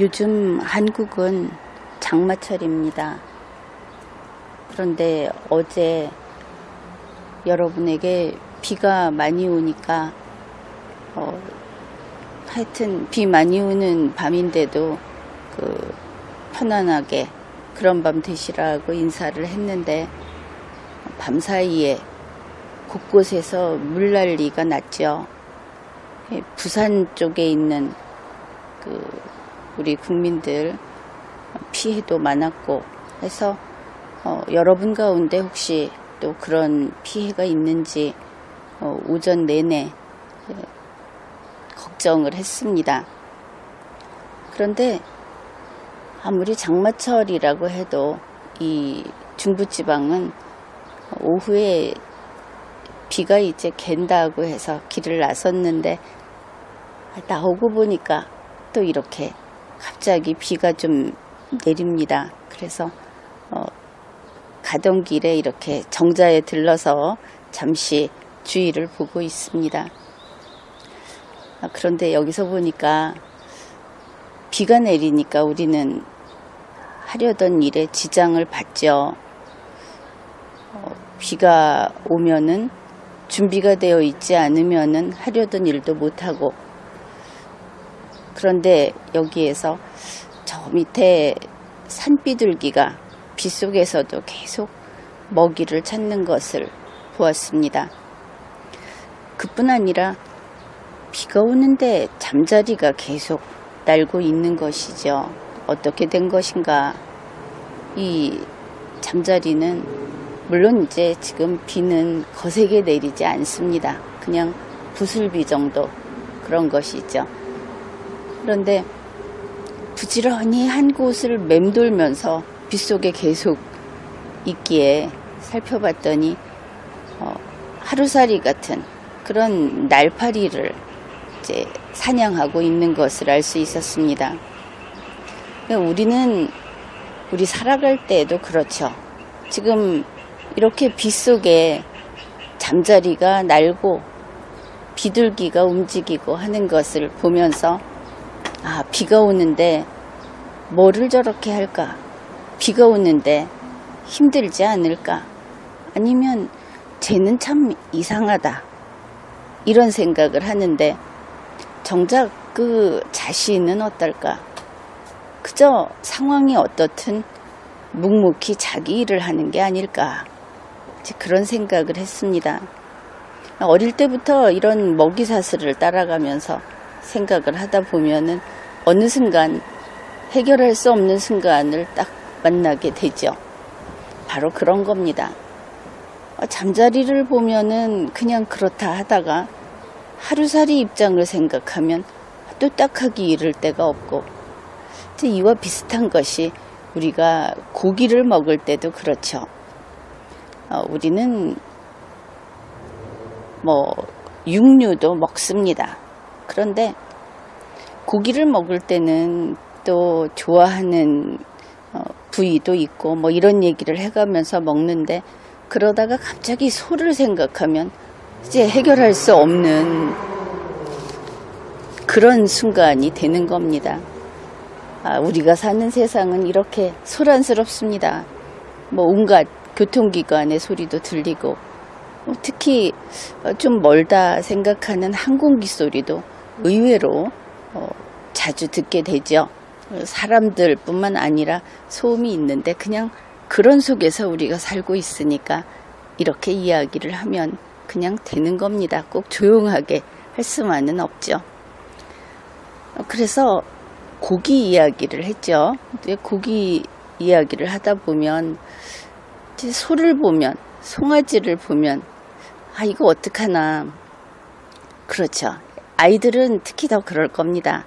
요즘 한국은 장마철입니다. 그런데 어제 여러분에게 비가 많이 오니까 하여튼 비 많이 오는 밤인데도 편안하게 그런 밤 되시라고 인사를 했는데 밤사이에 곳곳에서 물난리가 났죠. 부산 쪽에 있는 우리 국민들 피해도 많았고 해서 여러분 가운데 혹시 또 그런 피해가 있는지 오전 내내 걱정을 했습니다. 그런데 아무리 장마철이라고 해도 이 중부지방은 오후에 비가 이제 갠다고 해서 길을 나섰는데 나오고 보니까 또 이렇게 갑자기 비가 좀 내립니다. 그래서 가던 길에 이렇게 정자에 들러서 잠시 주위를 보고 있습니다. 그런데 여기서 보니까 비가 내리니까 우리는 하려던 일에 지장을 받죠. 비가 오면은 준비가 되어 있지 않으면은 하려던 일도 못하고, 그런데 여기에서 저 밑에 산비둘기가 빗속에서도 계속 먹이를 찾는 것을 보았습니다. 그뿐 아니라 비가 오는데 잠자리가 계속 날고 있는 것이죠. 어떻게 된 것인가. 이 잠자리는 물론 이제 지금 비는 거세게 내리지 않습니다. 그냥 부슬비 정도 그런 것이죠. 그런데 부지런히 한 곳을 맴돌면서 빗속에 계속 있기에 살펴봤더니 하루살이 같은 그런 날파리를 이제 사냥하고 있는 것을 알 수 있었습니다. 우리 살아갈 때에도 그렇죠. 지금 이렇게 빗속에 잠자리가 날고 비둘기가 움직이고 하는 것을 보면서 비가 오는데 뭐를 저렇게 할까? 비가 오는데 힘들지 않을까? 아니면 쟤는 참 이상하다. 이런 생각을 하는데 정작 그 자신은 어떨까? 그저 상황이 어떻든 묵묵히 자기 일을 하는 게 아닐까? 그런 생각을 했습니다. 어릴 때부터 이런 먹이사슬을 따라가면서 생각을 하다 보면은 어느 순간 해결할 수 없는 순간을 딱 만나게 되죠. 바로 그런 겁니다. 잠자리를 보면은 그냥 그렇다 하다가 하루살이 입장을 생각하면 또 딱하기 이를 데가 없고, 이와 비슷한 것이 우리가 고기를 먹을 때도 그렇죠. 우리는 육류도 먹습니다. 그런데 고기를 먹을 때는 또 좋아하는 부위도 있고 이런 얘기를 해가면서 먹는데, 그러다가 갑자기 소를 생각하면 이제 해결할 수 없는 그런 순간이 되는 겁니다. 우리가 사는 세상은 이렇게 소란스럽습니다. 온갖 교통기관의 소리도 들리고, 특히 좀 멀다 생각하는 항공기 소리도 의외로 자주 듣게 되죠. 사람들 뿐만 아니라 소음이 있는데 그냥 그런 속에서 우리가 살고 있으니까 이렇게 이야기를 하면 그냥 되는 겁니다. 꼭 조용하게 할 수만은 없죠. 그래서 고기 이야기를 했죠. 고기 이야기를 하다 보면 소를 보면, 송아지를 보면 이거 어떡하나. 그렇죠. 아이들은 특히 더 그럴 겁니다.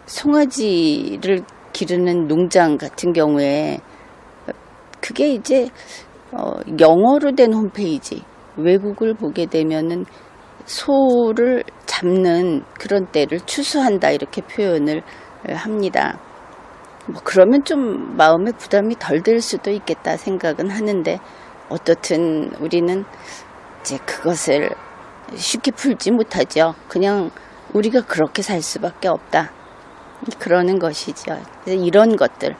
송아지를 기르는 농장 같은 경우에 그게 이제 영어로 된 홈페이지, 외국을 보게 되면은 소를 잡는 그런 때를 추수한다 이렇게 표현을 합니다. 그러면 좀 마음의 부담이 덜 될 수도 있겠다 생각은 하는데, 어떻든 우리는 이제 그것을 쉽게 풀지 못하죠. 그냥 우리가 그렇게 살 수밖에 없다. 그러는 것이죠. 그래서 이런 것들,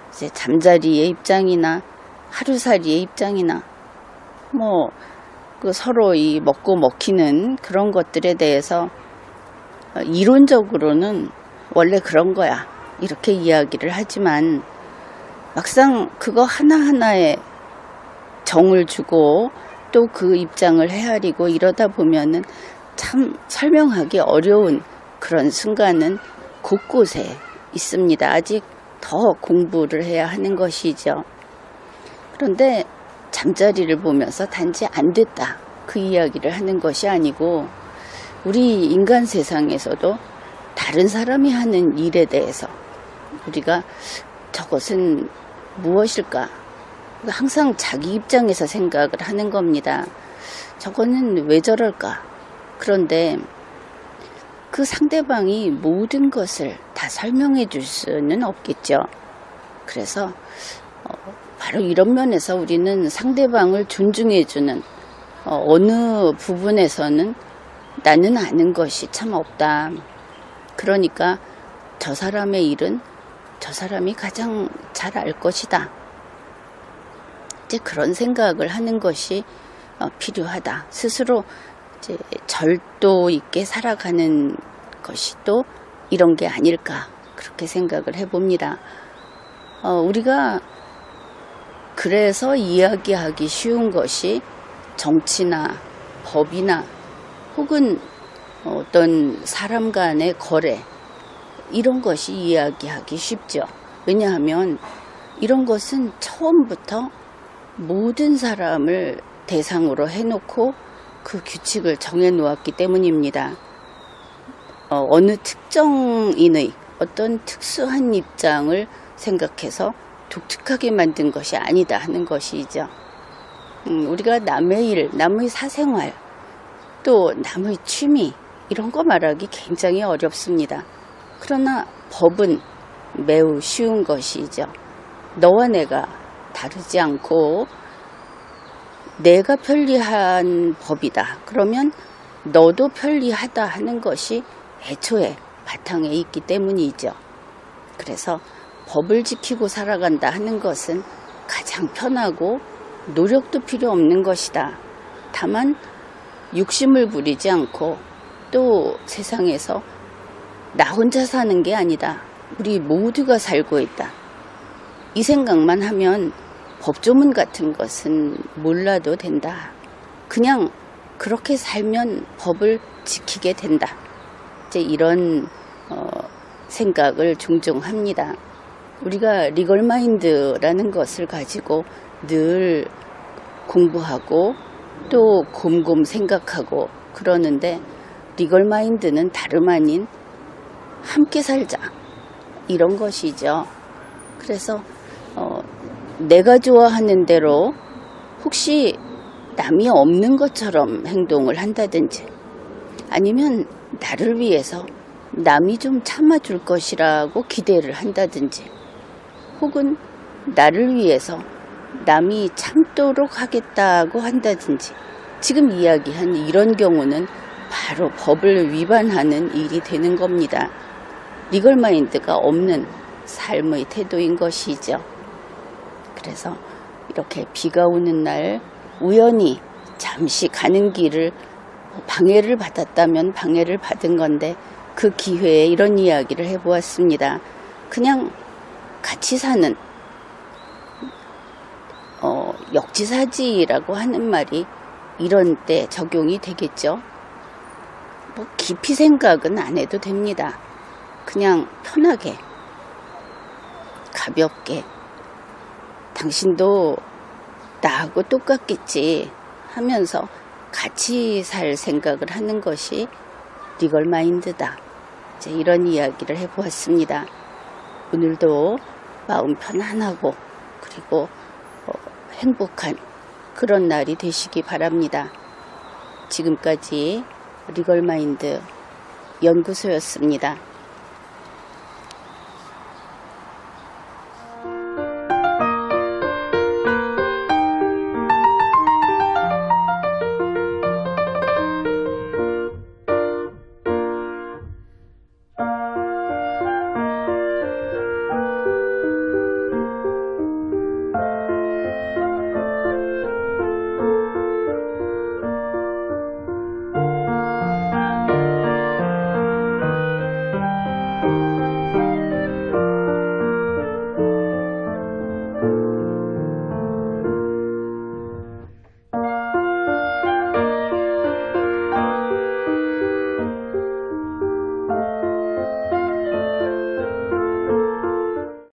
이제 잠자리의 입장이나 하루살이의 입장이나 뭐 그 서로 이 먹고 먹히는 그런 것들에 대해서 이론적으로는 원래 그런 거야 이렇게 이야기를 하지만 막상 그거 하나하나에 정을 주고 또 그 입장을 헤아리고 이러다 보면은 참 설명하기 어려운 그런 순간은 곳곳에 있습니다. 아직 더 공부를 해야 하는 것이죠. 그런데 잠자리를 보면서 단지 안 됐다 그 이야기를 하는 것이 아니고 우리 인간 세상에서도 다른 사람이 하는 일에 대해서 우리가 저것은 무엇일까 항상 자기 입장에서 생각을 하는 겁니다. 저거는 왜 저럴까? 그런데 그 상대방이 모든 것을 다 설명해 줄 수는 없겠죠. 그래서 바로 이런 면에서 우리는 상대방을 존중해 주는 어느 부분에서는 나는 아는 것이 참 없다. 그러니까 저 사람의 일은 저 사람이 가장 잘 알 것이다. 이제 그런 생각을 하는 것이 필요하다. 스스로 이제 절도 있게 살아가는 것이 또 이런 게 아닐까 그렇게 생각을 해봅니다. 우리가 그래서 이야기하기 쉬운 것이 정치나 법이나 혹은 어떤 사람 간의 거래 이런 것이 이야기하기 쉽죠. 왜냐하면 이런 것은 처음부터 모든 사람을 대상으로 해놓고 그 규칙을 정해 놓았기 때문입니다. 어느 특정인의 어떤 특수한 입장을 생각해서 독특하게 만든 것이 아니다 하는 것이죠. 우리가 남의 일, 남의 사생활, 또 남의 취미 이런 거 말하기 굉장히 어렵습니다. 그러나 법은 매우 쉬운 것이죠. 너와 내가 다르지 않고 내가 편리한 법이다. 그러면 너도 편리하다 하는 것이 애초에 바탕에 있기 때문이죠. 그래서 법을 지키고 살아간다 하는 것은 가장 편하고 노력도 필요 없는 것이다. 다만 욕심을 부리지 않고 또 세상에서 나 혼자 사는 게 아니다. 우리 모두가 살고 있다. 이 생각만 하면 법조문 같은 것은 몰라도 된다. 그냥 그렇게 살면 법을 지키게 된다. 이제 이런 생각을 종종 합니다. 우리가 리걸마인드라는 것을 가지고 늘 공부하고 또 곰곰 생각하고 그러는데 리걸마인드는 다름 아닌 함께 살자 이런 것이죠. 그래서 내가 좋아하는 대로 혹시 남이 없는 것처럼 행동을 한다든지 아니면 나를 위해서 남이 좀 참아줄 것이라고 기대를 한다든지 혹은 나를 위해서 남이 참도록 하겠다고 한다든지 지금 이야기한 이런 경우는 바로 법을 위반하는 일이 되는 겁니다. 리걸마인드가 없는 삶의 태도인 것이죠. 그래서 이렇게 비가 오는 날 우연히 잠시 가는 길을 방해를 받았다면 방해를 받은 건데 그 기회에 이런 이야기를 해보았습니다. 그냥 같이 사는 역지사지라고 하는 말이 이런 때 적용이 되겠죠. 뭐 깊이 생각은 안 해도 됩니다. 그냥 편하게 가볍게 당신도 나하고 똑같겠지 하면서 같이 살 생각을 하는 것이 리걸마인드다. 이제 이런 이야기를 해보았습니다. 오늘도 마음 편안하고 그리고 행복한 그런 날이 되시기 바랍니다. 지금까지 리걸마인드 연구소였습니다.